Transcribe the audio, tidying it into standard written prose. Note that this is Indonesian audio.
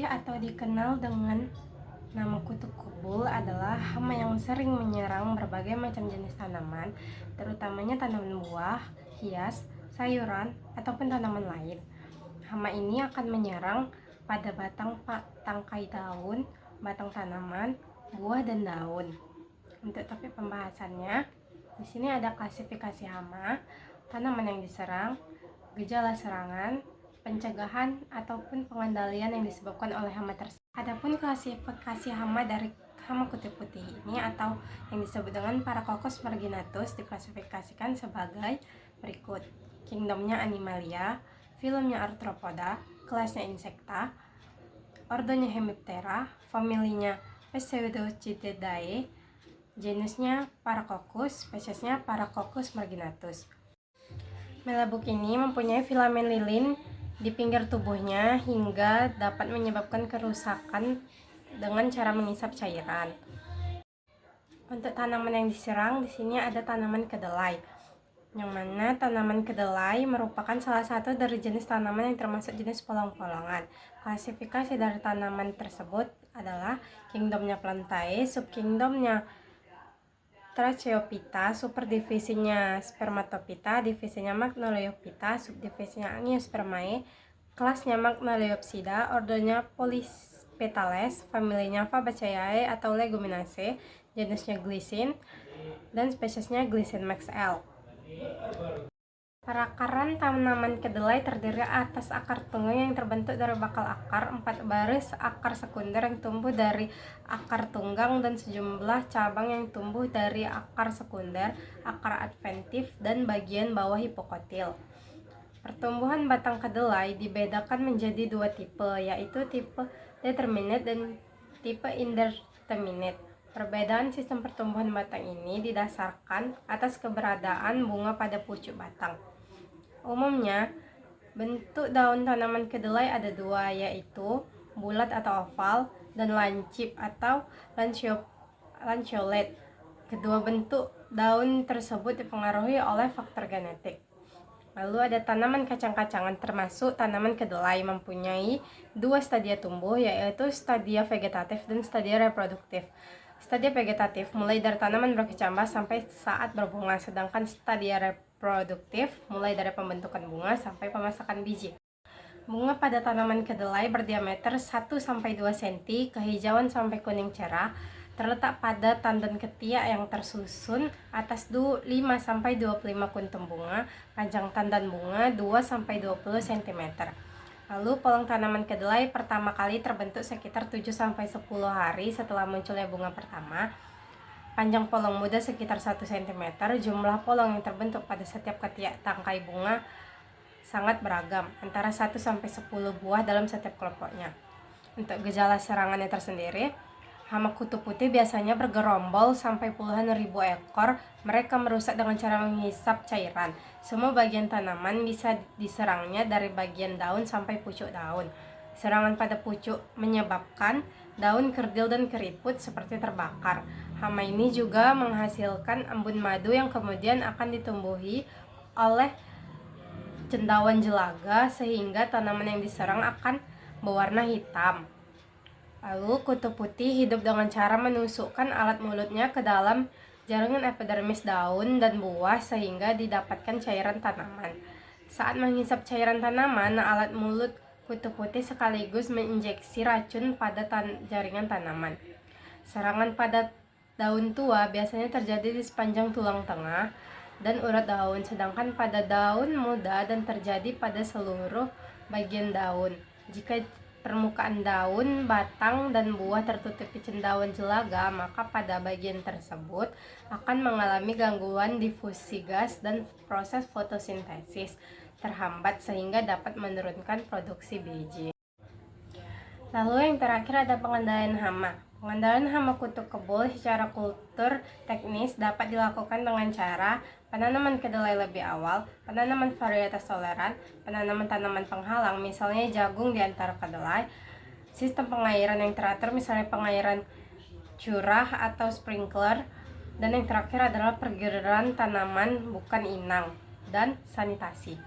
Kedelai atau dikenal dengan nama kutu kebul adalah hama yang sering menyerang berbagai macam jenis tanaman, terutamanya tanaman buah, hias, sayuran, ataupun tanaman lain. Hama ini akan menyerang pada batang, tangkai daun, batang tanaman, buah, dan daun. Untuk topik pembahasannya, di sini ada klasifikasi hama, tanaman yang diserang, gejala serangan, pencegahan ataupun pengendalian yang disebabkan oleh hama tersebut. Adapun klasifikasi hama dari hama kutu putih ini atau yang disebut dengan Paracoccus marginatus diklasifikasikan sebagai berikut: kingdomnya Animalia, filumnya Arthropoda, kelasnya Insecta, ordonya Hemiptera, familinya Pseudochytidae, genusnya Paracoccus, spesiesnya Paracoccus marginatus. Melebuk ini mempunyai filamen lilin di pinggir tubuhnya hingga dapat menyebabkan kerusakan dengan cara mengisap cairan. Untuk tanaman yang diserang, di sini ada tanaman kedelai, yang mana tanaman kedelai merupakan salah satu dari jenis tanaman yang termasuk jenis polong-polongan. Klasifikasi dari tanaman tersebut adalah kingdomnya Plantae, subkingdomnya Tracheophyta, superdivisinya Spermatophyta, divisinya Magnoliophyta, subdivisinya Angiospermae, kelasnya Magnoliopsida, ordonya Polypetales, familinya Fabaceae atau Leguminosae, jenisnya Glycine, dan spesiesnya Glycine Max L. Perakaran tanaman kedelai terdiri atas akar tunggang yang terbentuk dari bakal akar, 4 baris akar sekunder yang tumbuh dari akar tunggang, dan sejumlah cabang yang tumbuh dari akar sekunder, akar adventif, dan bagian bawah hipokotil. Pertumbuhan batang kedelai dibedakan menjadi dua tipe, yaitu tipe determinate dan tipe indeterminate. Perbedaan sistem pertumbuhan batang ini didasarkan atas keberadaan bunga pada pucuk batang. Umumnya, bentuk daun tanaman kedelai ada dua, yaitu bulat atau oval dan lancip atau lanceolate. Kedua bentuk daun tersebut dipengaruhi oleh faktor genetik. Lalu ada tanaman kacang-kacangan, termasuk tanaman kedelai, mempunyai dua stadia tumbuh, yaitu stadia vegetatif dan stadia reproduktif. Stadia vegetatif mulai dari tanaman berkecambah sampai saat berbunga, sedangkan stadia reproduktif mulai dari pembentukan bunga sampai pemasakan biji. Bunga pada tanaman kedelai berdiameter 1-2 cm, kehijauan sampai kuning cerah, terletak pada tandan ketiak yang tersusun atas 5-25 kuntum bunga, panjang tandan bunga 2-20 cm. Lalu polong tanaman kedelai pertama kali terbentuk sekitar 7-10 hari setelah munculnya bunga pertama. Panjang polong muda sekitar 1 cm, jumlah polong yang terbentuk pada setiap ketiak tangkai bunga sangat beragam, antara 1-10 buah dalam setiap kelompoknya. Untuk gejala serangannya tersendiri, hama kutu putih biasanya bergerombol sampai puluhan ribu ekor. Mereka merusak dengan cara menghisap cairan. Semua bagian tanaman bisa diserangnya dari bagian daun sampai pucuk daun. Serangan pada pucuk menyebabkan daun kerdil dan keriput seperti terbakar. Hama ini juga menghasilkan embun madu yang kemudian akan ditumbuhi oleh cendawan jelaga sehingga tanaman yang diserang akan berwarna hitam. Lalu kutu putih hidup dengan cara menusukkan alat mulutnya ke dalam jaringan epidermis daun dan buah sehingga didapatkan cairan tanaman. Saat menghisap cairan tanaman, alat mulut kutu putih sekaligus menginjeksi racun pada jaringan tanaman. Serangan pada daun tua biasanya terjadi di sepanjang tulang tengah dan urat daun, sedangkan pada daun muda dan terjadi pada seluruh bagian daun. Jika permukaan daun, batang, dan buah tertutupi cendawan jelaga, maka pada bagian tersebut akan mengalami gangguan difusi gas dan proses fotosintesis terhambat sehingga dapat menurunkan produksi biji. Lalu yang terakhir ada pengendalian hama. Pengendalian hama kutu kebul secara kultur teknis dapat dilakukan dengan cara penanaman kedelai lebih awal, penanaman varietas toleran, penanaman tanaman penghalang, misalnya jagung di antara kedelai, sistem pengairan yang teratur, misalnya pengairan curah atau sprinkler, dan yang terakhir adalah pergerakan tanaman bukan inang, dan sanitasi.